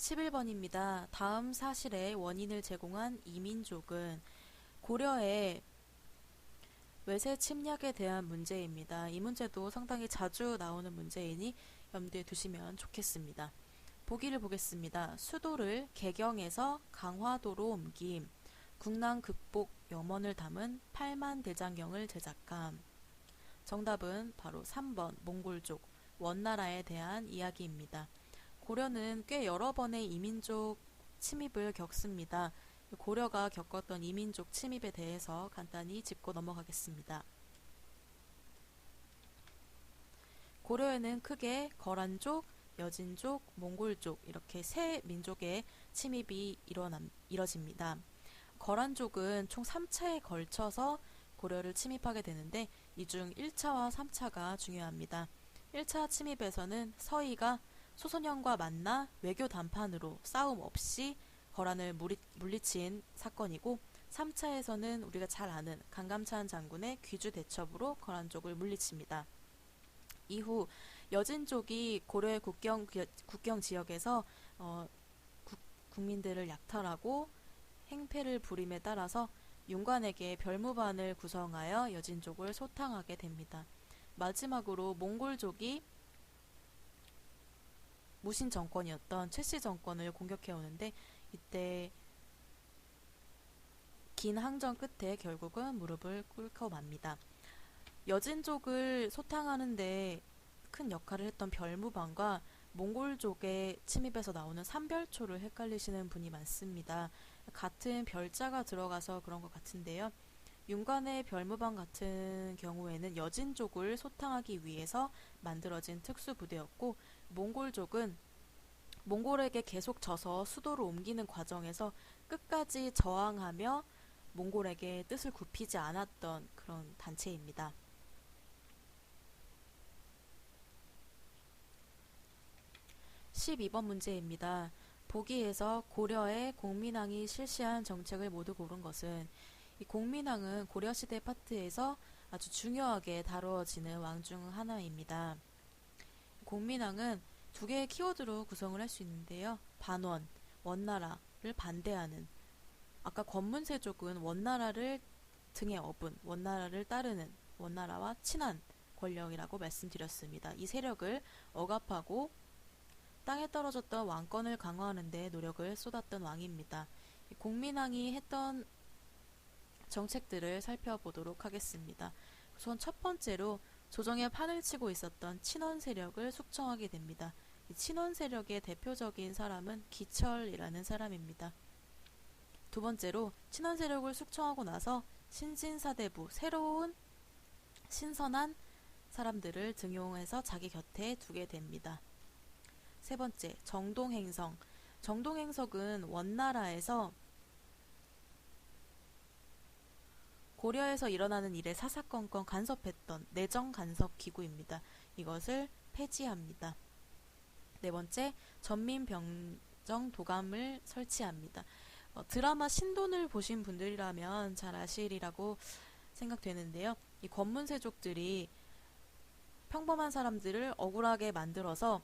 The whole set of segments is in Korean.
11번입니다. 다음 사실의 원인을 제공한 이민족은 고려의 외세 침략에 대한 문제입니다. 이 문제도 상당히 자주 나오는 문제이니 염두에 두시면 좋겠습니다. 보기를 보겠습니다. 수도를 개경에서 강화도로 옮김, 국난 극복 염원을 담은 8만 대장경을 제작함. 정답은 바로 3번 몽골족 원나라에 대한 이야기입니다. 고려는 꽤 여러 번의 이민족 침입을 겪습니다. 고려가 겪었던 이민족 침입에 대해서 간단히 짚고 넘어가겠습니다. 고려에는 크게 거란족, 여진족, 몽골족 이렇게 세 민족의 침입이 이뤄집니다. 거란족은 총 3차에 걸쳐서 고려를 침입하게 되는데 이 중 1차와 3차가 중요합니다. 1차 침입에서는 서희가 소선영과 만나 외교 담판으로 싸움 없이 거란을 물리친 사건이고 3차에서는 우리가 잘 아는 강감찬 장군의 귀주 대첩으로 거란족을 물리칩니다. 이후 여진족이 고려의 국경 지역에서 국민들을 약탈하고 행패를 부림에 따라서 윤관에게 별무반을 구성하여 여진족을 소탕하게 됩니다. 마지막으로 몽골족이 무신 정권이었던 최씨 정권을 공격해오는데 이때 긴 항전 끝에 결국은 무릎을 꿇고 맙니다. 여진족을 소탕하는데 큰 역할을 했던 별무반과 몽골족의 침입에서 나오는 삼별초를 헷갈리시는 분이 많습니다. 같은 별자가 들어가서 그런 것 같은데요. 윤관의 별무반 같은 경우에는 여진족을 소탕하기 위해서 만들어진 특수부대였고 몽골족은 몽골에게 계속 져서 수도를 옮기는 과정에서 끝까지 저항하며 몽골에게 뜻을 굽히지 않았던 그런 단체입니다. 12번 문제입니다. 보기에서 고려의 공민왕이 실시한 정책을 모두 고른 것은 이 공민왕은 고려시대 파트에서 아주 중요하게 다루어지는 왕 중 하나입니다. 공민왕은 두 개의 키워드로 구성을 할 수 있는데요. 반원, 원나라를 반대하는 아까 권문세족은 원나라를 등에 업은 원나라를 따르는 원나라와 친한 권력이라고 말씀드렸습니다. 이 세력을 억압하고 땅에 떨어졌던 왕권을 강화하는 데 노력을 쏟았던 왕입니다. 공민왕이 했던 정책들을 살펴보도록 하겠습니다. 우선 첫 번째로 조정에 판을 치고 있었던 친원 세력을 숙청하게 됩니다. 이 친원 세력의 대표적인 사람은 기철이라는 사람입니다. 두 번째로 친원 세력을 숙청하고 나서 신진사대부 새로운 신선한 사람들을 등용해서 자기 곁에 두게 됩니다. 세 번째, 정동행성. 정동행석은 원나라에서 고려에서 일어나는 일에 사사건건 간섭했던 내정 간섭 기구입니다. 이것을 폐지합니다. 네 번째, 전민병정 도감을 설치합니다. 드라마 신돈을 보신 분들이라면 잘 아시리라고 생각되는데요. 이 권문세족들이 평범한 사람들을 억울하게 만들어서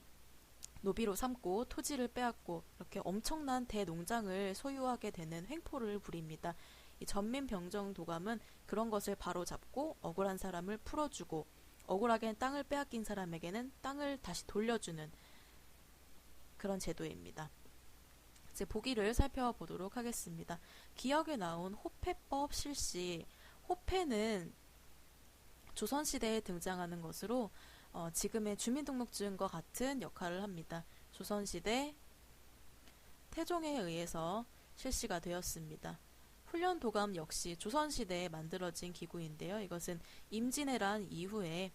노비로 삼고 토지를 빼앗고 이렇게 엄청난 대농장을 소유하게 되는 횡포를 부립니다. 이 전민병정도감은 그런 것을 바로잡고 억울한 사람을 풀어주고 억울하게 땅을 빼앗긴 사람에게는 땅을 다시 돌려주는 그런 제도입니다. 이제 보기를 살펴보도록 하겠습니다. 기역에 나온 호패법 실시. 호패는 조선시대에 등장하는 것으로 지금의 주민등록증과 같은 역할을 합니다. 조선시대 태종에 의해서 실시가 되었습니다. 훈련도감 역시 조선시대에 만들어진 기구인데요. 이것은 임진왜란 이후에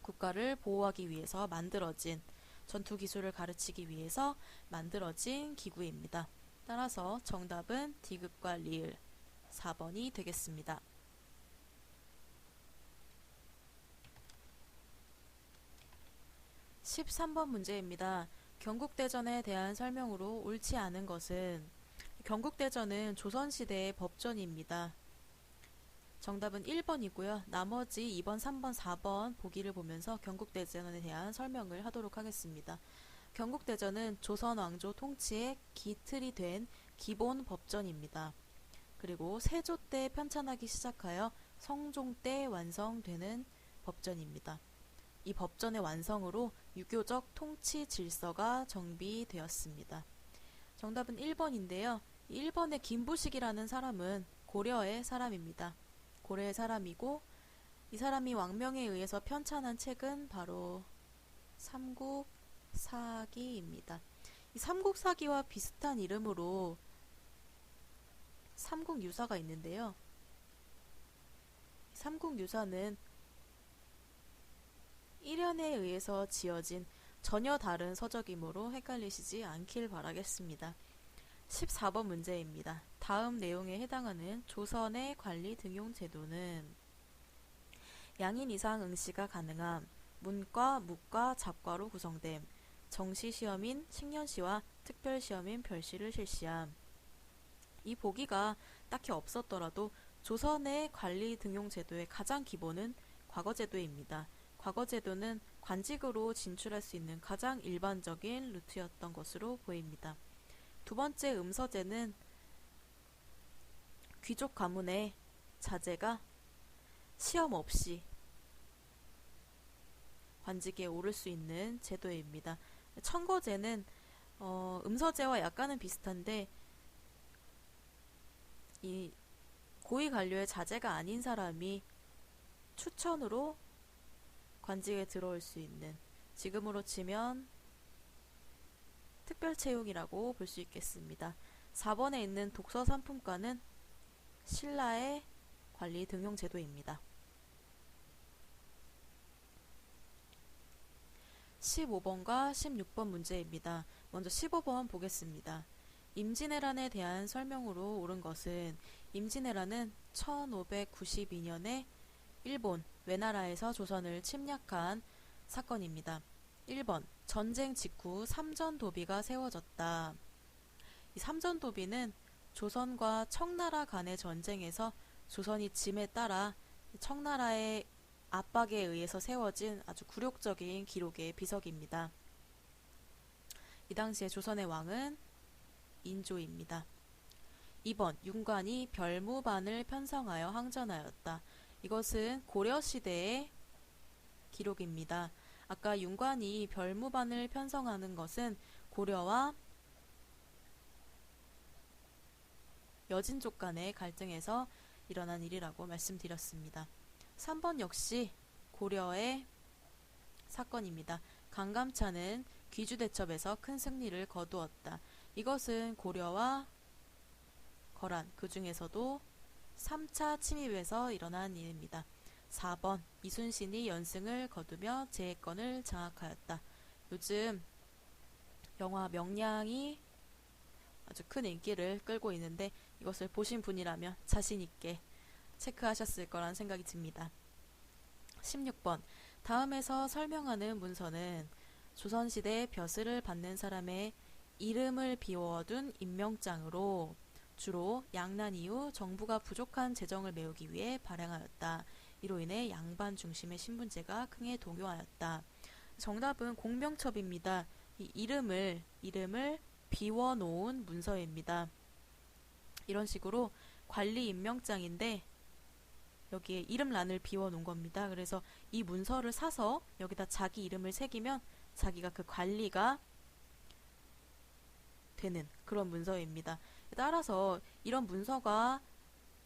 국가를 보호하기 위해서 만들어진 전투기술을 가르치기 위해서 만들어진 기구입니다. 따라서 정답은 디귿과 리을 4번이 되겠습니다. 13번 문제입니다. 경국대전에 대한 설명으로 옳지 않은 것은 경국대전은 조선시대의 법전입니다. 정답은 1번이고요. 나머지 2번, 3번, 4번 보기를 보면서 경국대전에 대한 설명을 하도록 하겠습니다. 경국대전은 조선 왕조 통치의 기틀이 된 기본 법전입니다. 그리고 세조 때 편찬하기 시작하여 성종 때 완성되는 법전입니다. 이 법전의 완성으로 유교적 통치 질서가 정비되었습니다. 정답은 1번인데요. 1번의 김부식이라는 사람은 고려의 사람입니다. 고려의 사람이고 이 사람이 왕명에 의해서 편찬한 책은 바로 삼국사기입니다. 이 삼국사기와 비슷한 이름으로 삼국유사가 있는데요. 삼국유사는 일연에 의해서 지어진 전혀 다른 서적이므로 헷갈리시지 않길 바라겠습니다. 14번 문제입니다. 다음 내용에 해당하는 조선의 관리 등용 제도는 양인 이상 응시가 가능함, 문과, 무과, 잡과로 구성됨, 정시시험인 식년시와 특별시험인 별시를 실시함. 이 보기가 딱히 없었더라도 조선의 관리 등용 제도의 가장 기본은 과거제도입니다. 과거제도는 관직으로 진출할 수 있는 가장 일반적인 루트였던 것으로 보입니다. 두 번째 음서제는 귀족 가문의 자제가 시험 없이 관직에 오를 수 있는 제도입니다. 청거제는 음서제와 약간은 비슷한데 이 고위 관료의 자제가 아닌 사람이 추천으로 관직에 들어올 수 있는, 지금으로 치면 특별채용이라고 볼 수 있겠습니다. 4번에 있는 독서 상품과는 신라의 관리 등용 제도입니다. 15번과 16번 문제입니다. 먼저 15번 보겠습니다. 임진왜란에 대한 설명으로 옳은 것은 임진왜란은 1592년에 일본, 외나라에서 조선을 침략한 사건입니다. 1번, 전쟁 직후 삼전도비가 세워졌다. 이 삼전도비는 조선과 청나라 간의 전쟁에서 조선이 짐에 따라 청나라의 압박에 의해서 세워진 아주 굴욕적인 기록의 비석입니다. 이 당시에 조선의 왕은 인조입니다. 2번, 윤관이 별무반을 편성하여 항전하였다. 이것은 고려시대의 기록입니다. 아까 윤관이 별무반을 편성하는 것은 고려와 여진족 간의 갈등에서 일어난 일이라고 말씀드렸습니다. 3번 역시 고려의 사건입니다. 강감찬은 귀주대첩에서 큰 승리를 거두었다. 이것은 고려와 거란, 그 중에서도 3차 침입에서 일어난 일입니다. 4번, 이순신이 연승을 거두며 제해권을 장악하였다. 요즘 영화 명량이 아주 큰 인기를 끌고 있는데 이것을 보신 분이라면 자신있게 체크하셨을 거란 생각이 듭니다. 16번, 다음에서 설명하는 문서는 조선시대 벼슬을 받는 사람의 이름을 비워둔 임명장으로 주로 양난 이후 정부가 부족한 재정을 메우기 위해 발행하였다. 이로 인해 양반 중심의 신분제가 크게 동요하였다. 정답은 공명첩입니다. 이 이름을 비워놓은 문서입니다. 이런 식으로 관리 임명장인데 여기에 이름란을 비워놓은 겁니다. 그래서 이 문서를 사서 여기다 자기 이름을 새기면 자기가 그 관리가 되는 그런 문서입니다. 따라서 이런 문서가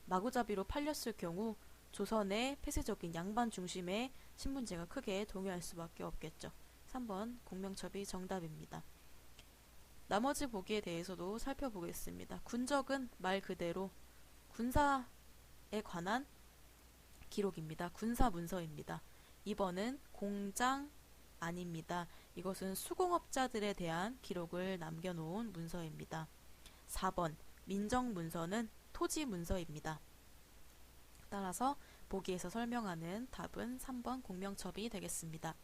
마구잡이로 팔렸을 경우 조선의 폐쇄적인 양반 중심의 신분제가 크게 동요할 수밖에 없겠죠. 3번 공명첩이 정답입니다. 나머지 보기에 대해서도 살펴보겠습니다. 군적은 말 그대로 군사에 관한 기록입니다. 군사 문서입니다. 2번은 공장 아닙니다. 이것은 수공업자들에 대한 기록을 남겨놓은 문서입니다. 4번 민정문서는 토지 문서입니다. 따라서 보기에서 설명하는 답은 3번 공명첩이 되겠습니다.